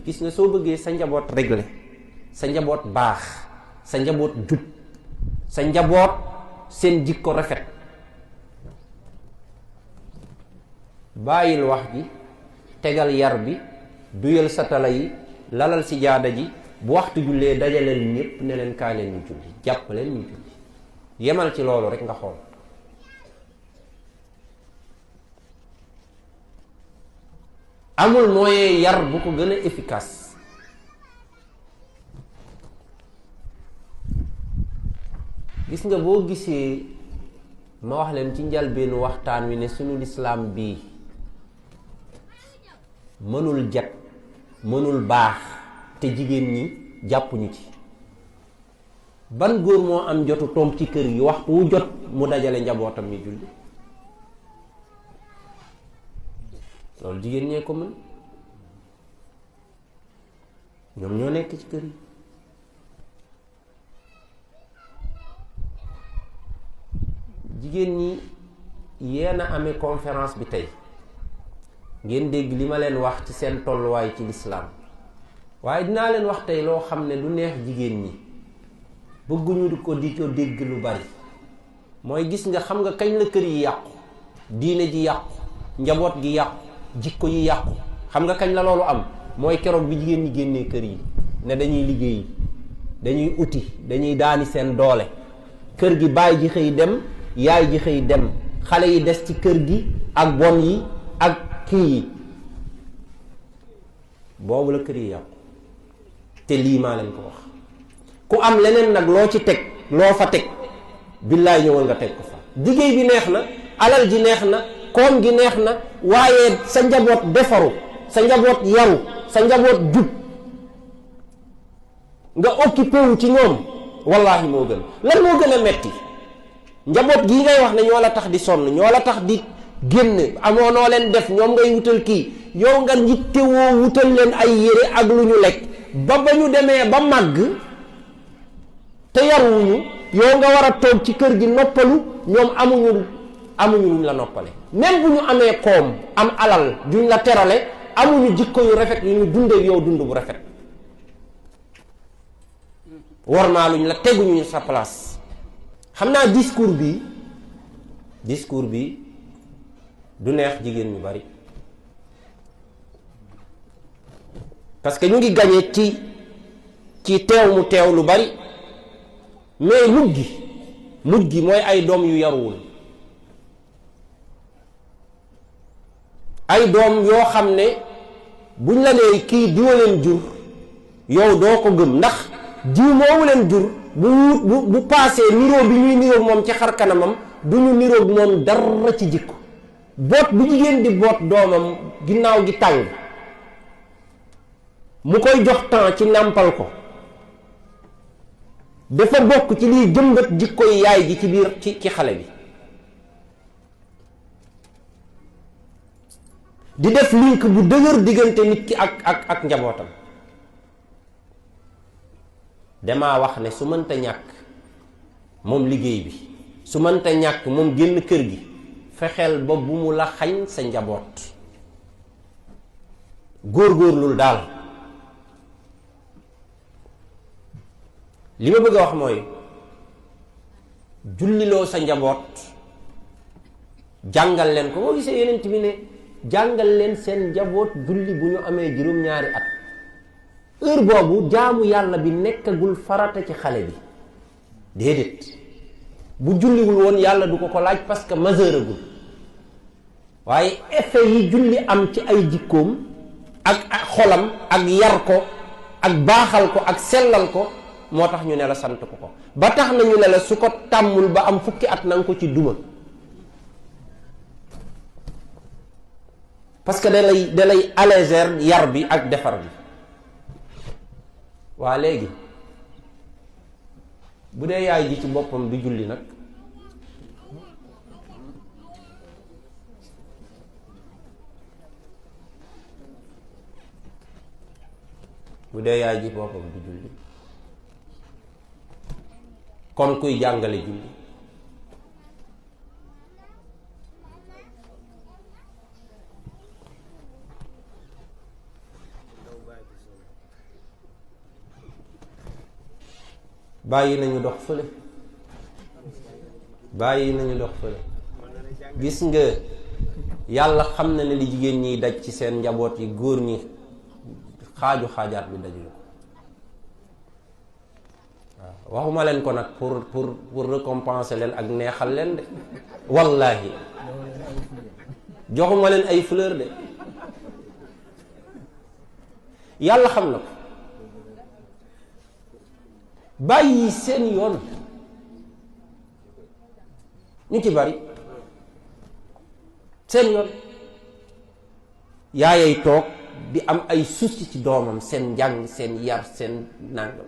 gis nga soo bëggee sa njaboot réglé, sa njaboot baax, sa njaboot jub, sa njaboot seen jikko rafet, bàyyil wax ji, tegal yar bi, duyal sa tala yi, lalal si jaada ji, bu waxtu jullee dajaleel ñépp ne leen kaa leen ñu julli, jàpp leen ñu julli. yemal ci loolu rek nga xool. amul moyen yar bu ko gën a efficace. gis nga boo gisee ma wax leen ci njalbeenu waxtaan wi ne sunu lislaam bii mënul jag, mënul baax te jigéen ñi jàppuñu ci. ban góor moo am jotu toog ci kër yi waxtu wu jot mu dajale njabootam mi julli? loolu jigéen ñee ko mën. ñoom ñoo nekk ci kër yi. jigéen ñi yéen a amee conférence bi tey ngeen dégg li ma leen wax ci seen tolluwaay ci lislaam, waaye dinaa leen wax tey loo xam ne du neex jigéen ñi, bëgguñu di ko dégg lu bari. mooy gis nga, xam nga kañ la kër yi yàqu, diine ji yàqu, njaboot gi yàqu, jikko yi yàqu. xam nga kañ la loolu am? mooy keroog bi jigéen ñi génnee kër yi ne dañuy liggéeyi, dañuy uti, dañuy daani seen doole. kër gi baay ji xëy dem, yaay ji xëy dem, xale yi des ci kër gi ak bon yi ak kii yi. boobu la kër yi yàqu. te lii maa leen ko wax. ku am leneen nag loo ci teg, loo fa teg, billaay ñëwal nga teg ko fa. liggéey bi neex na, alal ji neex na, koom gi neex na, waaye sa njaboot defaru, sa njaboot yaru, sa njaboot jub, nga occupé wu ci ñoom, wallaahi moo gën. lan moo gën a metti? njaboot gii ngay wax ne ñoo la tax di sonn, ñoo la tax di génn, amoo noo leen def, ñoom ngay wutal kii, yow nga yittewoo wutal leen ay yére ak lu ñu lekk, ba ñu demee ba màgg te yaruwuñu, yow nga war a toog ci kër gi noppalu, ñoom amuñu luñ la noppale. même bu ñu amee koom, am alal duñ la terale, amuñu jikko yu rafet yu ñu dundee yow dund bu rafet. war naa luñ la teguñu sa place. xam naa discours bi du neex jigéen ñu bari, parce que ñu ngi gañe ci teew mu teew lu bari, mais mujj gi mooy ay doom yu yaruwul, ay doom yoo xam ne buñ la nee kii diwa leen jur, yow doo ko gëm, ndax diw moomu leen jur bu paasee niroo bi ñuy niroog moom ci xar kanamam du ñu niroog moom dara ci jikko. boot bu jigéen di boot doomam ginnaaw gi tàng, mu koy jox temps ci nàmpal ko, dafa bokk ci liy jëmbat jikko yi yaay ji ci biir ci xale bi. di def link bu dëgër diggante nit ki ak njabootam. damaa wax ne su mënta ñàkk moom liggéey bi, su mënta ñàkk moom génn kër gi, fexeel ba bu mu la xañ sa njaboot. góorgóorlul daal. li ma bëgg a wax mooy julliloo sa njaboot, jàngal leen ko. boo gisee yeneen bi ne jàngal leen seen njaboot julli bu ñu amee juróom-ñaari at. heure boobu jaamu yàlla bi nekkagul farata ci xale bi, déedéet. bu julliwul woon yàlla du ko laaj parce que majeuragul. waaye effet yi julli am ci ay jikkoom ak xolam ak yar ko ak baaxal ko ak sellal ko, moo tax ñu ne la sant ko. ba tax na ñu ne la su ko tàmmul ba am fukki at na nga ko ci duma, parce que da lay alléger yar bi ak defar bi. waa léegi bu dee yaay ji ci boppam du julli nag, bu dee yaay ji boppam du julli, kon kuy jàngale julli? bàyyi nañu dox fële bàyyi nañu dox fële gis nga yàlla xam na ne li jigéen ñiy daj ci seen njaboot yi góor ñi xaaju xaajaat bi dajul ko waaw waxuma leen ko nag pour récompenser leen ak neexal leen de wallaahi joxuma leen ay fleur de yàlla xam na ko bàyyi seen yoon ñu ci bari seen yoon yaayay toog di am ay souci ci doomam seen njàng seen yar seen nàngam